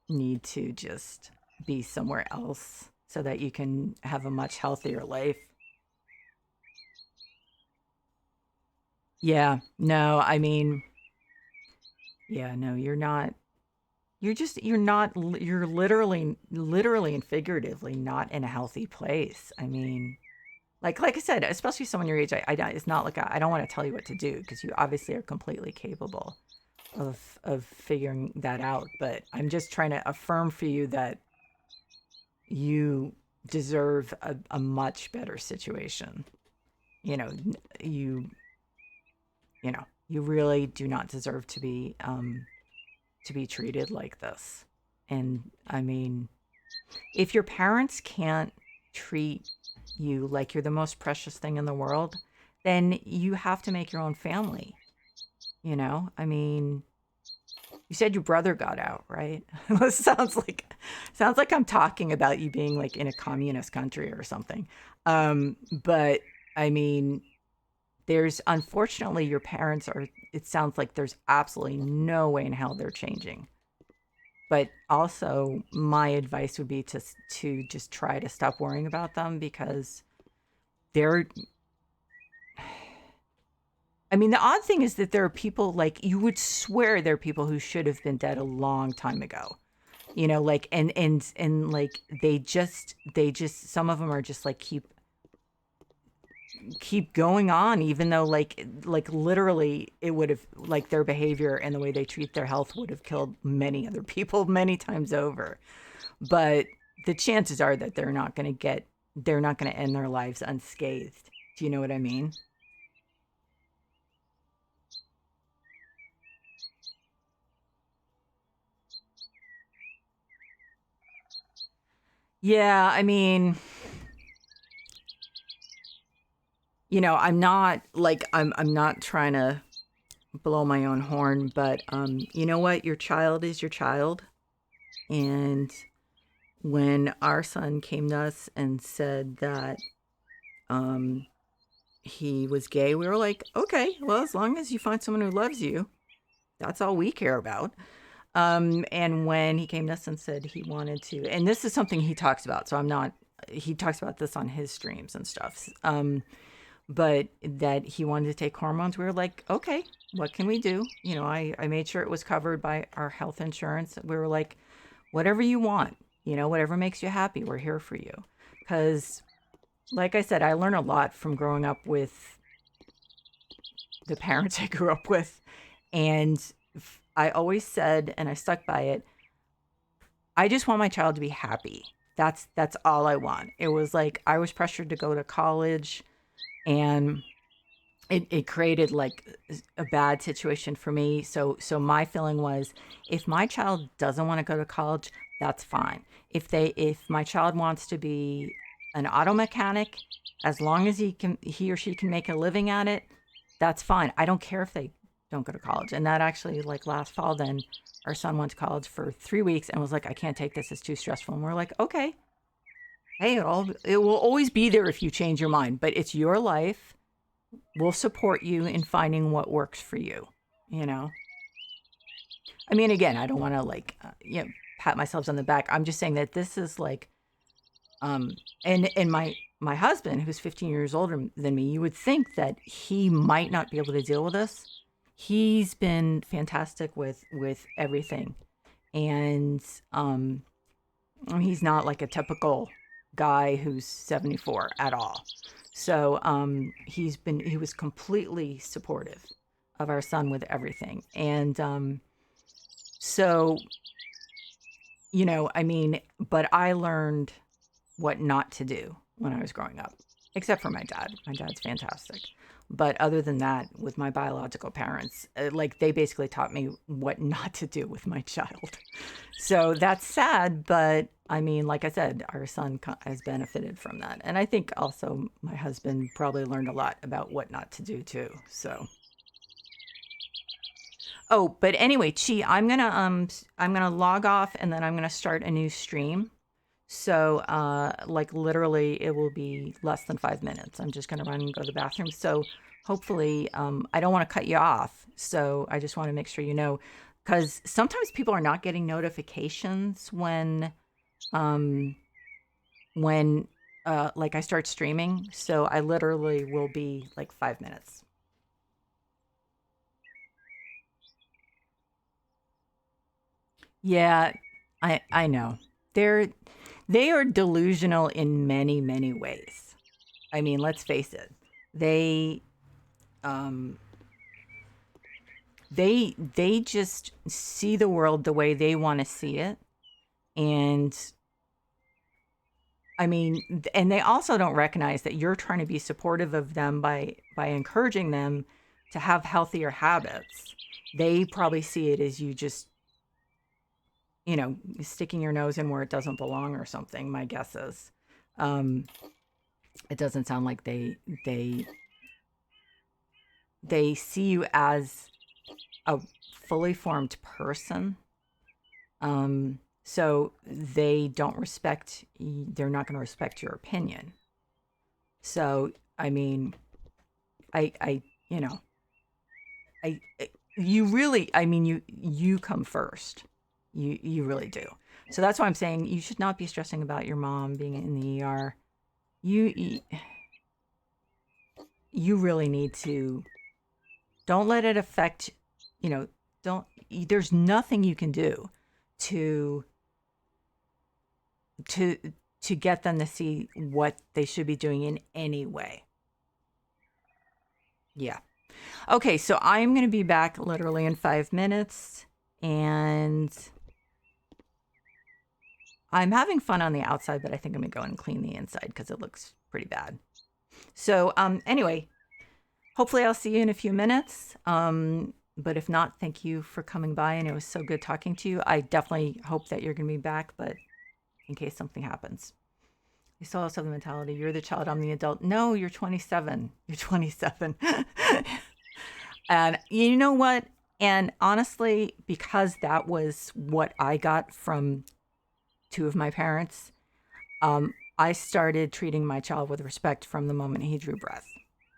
need to just be somewhere else so that you can have a much healthier life. Yeah, no, I mean, yeah, no, you're not. You're not, you're literally and figuratively not in a healthy place. I mean, like I said, especially someone your age, it's not like I don't want to tell you what to do because you obviously are completely capable of figuring that out. But I'm just trying to affirm for you that you deserve a much better situation. You know, you you really do not deserve to be treated like this. And I mean, if your parents can't treat you like you're the most precious thing in the world, then you have to make your own family. I mean, you said your brother got out, right? This sounds like I'm talking about you being like in a communist country or something. But I mean, there's, unfortunately, your parents are, it sounds like there's absolutely no way in hell they're changing. But also, my advice would be to just try to stop worrying about them because they're, I mean, the odd thing is that there are people, like, you would swear there are people who should have been dead a long time ago. Like, and like, they just some of them are just like keep going on, even though, like literally it would have, like, their behavior and the way they treat their health would have killed many other people many times over. But the chances are that they're not going to end their lives unscathed. Do you know what I mean? Yeah, I mean, I'm not, like, I'm not trying to blow my own horn, but you know what? Your child is your child. And when our son came to us and said that um he was gay, we were like, okay, well, as long as you find someone who loves you, that's all we care about. And when he came to us and said he wanted to, and this is something he talks about, so I'm not, he talks about this on his streams and stuff. But that he wanted to take hormones, we were like, okay, what can we do? I made sure it was covered by our health insurance. We were like, whatever you want, whatever makes you happy, we're here for you. Because, like I said, I learned a lot from growing up with the parents I grew up with. And I always said, and I stuck by it, I just want my child to be happy. That's all I want. It was like I was pressured to go to college, and it created like a bad situation for me. So my feeling was, if my child doesn't want to go to college, that's fine. If my child wants to be an auto mechanic, as long as he or she can make a living at it, that's fine. I don't care if they don't go to college. And that actually, like, last fall, then our son went to college for 3 weeks and was like, I can't take this, it's too stressful. And we're like, okay, hey, it will always be there if you change your mind, but it's your life. We'll support you in finding what works for you. You know, I mean, again, I don't want to, like, pat myself on the back. I'm just saying that this is like, um, and my husband, who's 15 years older than me, you would think that he might not be able to deal with this. He's been fantastic with everything, and he's not like a typical guy who's 74 at all. So he was completely supportive of our son with everything. And so, I mean, but I learned what not to do when I was growing up. except for my dad. My dad's fantastic. But other than that, with my biological parents, like they basically taught me what not to do with my child. So that's sad, but I mean, like I said, our son has benefited from that. And I think also my husband probably learned a lot about what not to do too. So, oh, but anyway, Chi, I'm gonna log off and then I'm gonna start a new stream. So, like literally, it will be less than 5 minutes. I'm just gonna run and go to the bathroom. So, hopefully, I don't want to cut you off. So, I just want to make sure you know, because sometimes people are not getting notifications um, when, like I start streaming. So, I literally will be like 5 minutes. Yeah, I know. They're they are delusional in many, many ways. I mean, let's face it. They um they just see the world the way they want to see it. And I mean, and they also don't recognize that you're trying to be supportive of them by encouraging them to have healthier habits. They probably see it as you just, sticking your nose in where it doesn't belong or something. My guess is, um, it doesn't sound like they they see you as a fully formed person. So they don't respect. They're not going to respect your opinion. So I mean, I you know, you really, I mean, you come first. You really do. So that's why I'm saying you should not be stressing about your mom being in the ER. You you really need to, don't let it affect, you know, don't, there's nothing you can do to to to get them to see what they should be doing in any way. Yeah. Okay, so I'm going to be back literally in 5 minutes, and I'm having fun on the outside, but I think I'm going to go and clean the inside because it looks pretty bad. So, anyway, hopefully I'll see you in a few minutes. But if not, thank you for coming by, and it was so good talking to you. I definitely hope that you're going to be back, but in case something happens. You still also have the mentality, you're the child, I'm the adult. No, you're 27. You're 27. And you know what? And honestly, because that was what I got from two of my parents, I started treating my child with respect from the moment he drew breath.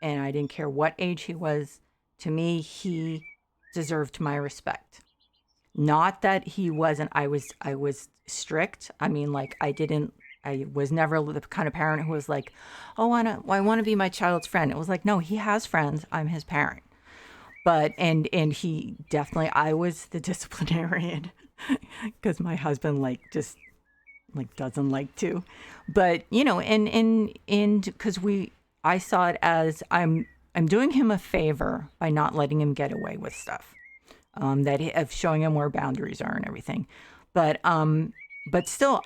And I didn't care what age he was. To me, he deserved my respect. Not that he wasn't, I was strict. I mean, like I was never the kind of parent who was like, "Oh, I want to be my child's friend." It was like, "No, he has friends. I'm his parent." But and he definitely, I was the disciplinarian because my husband like just like doesn't like to. But, and because I saw it as I'm doing him a favor by not letting him get away with stuff. Of showing him where boundaries are and everything. But still,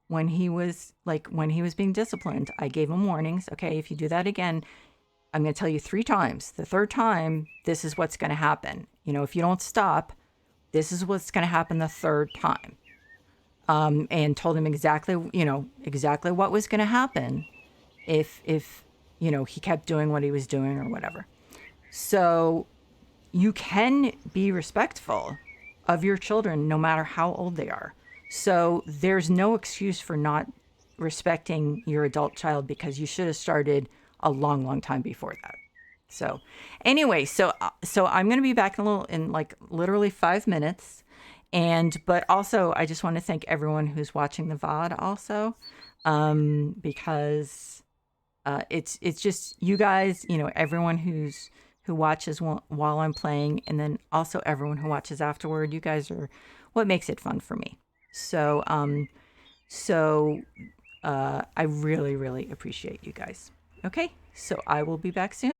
when he was being disciplined, I gave him warnings. Okay, if you do that again, I'm going to tell you 3 times. The third time, this is what's going to happen. If you don't stop, this is what's going to happen the third time. And told him exactly what was going to happen if he kept doing what he was doing or whatever. So you can be respectful of your children no matter how old they are. So there's no excuse for not respecting your adult child because you should have started a long, long time before that. So anyway, so I'm going to be back in like literally 5 minutes. But also I just want to thank everyone who's watching the VOD also, because it's just you guys, everyone who watches while I'm playing, and then also everyone who watches afterward. You guys are what makes it fun for me. So I really, really appreciate you guys. Okay, so I will be back soon.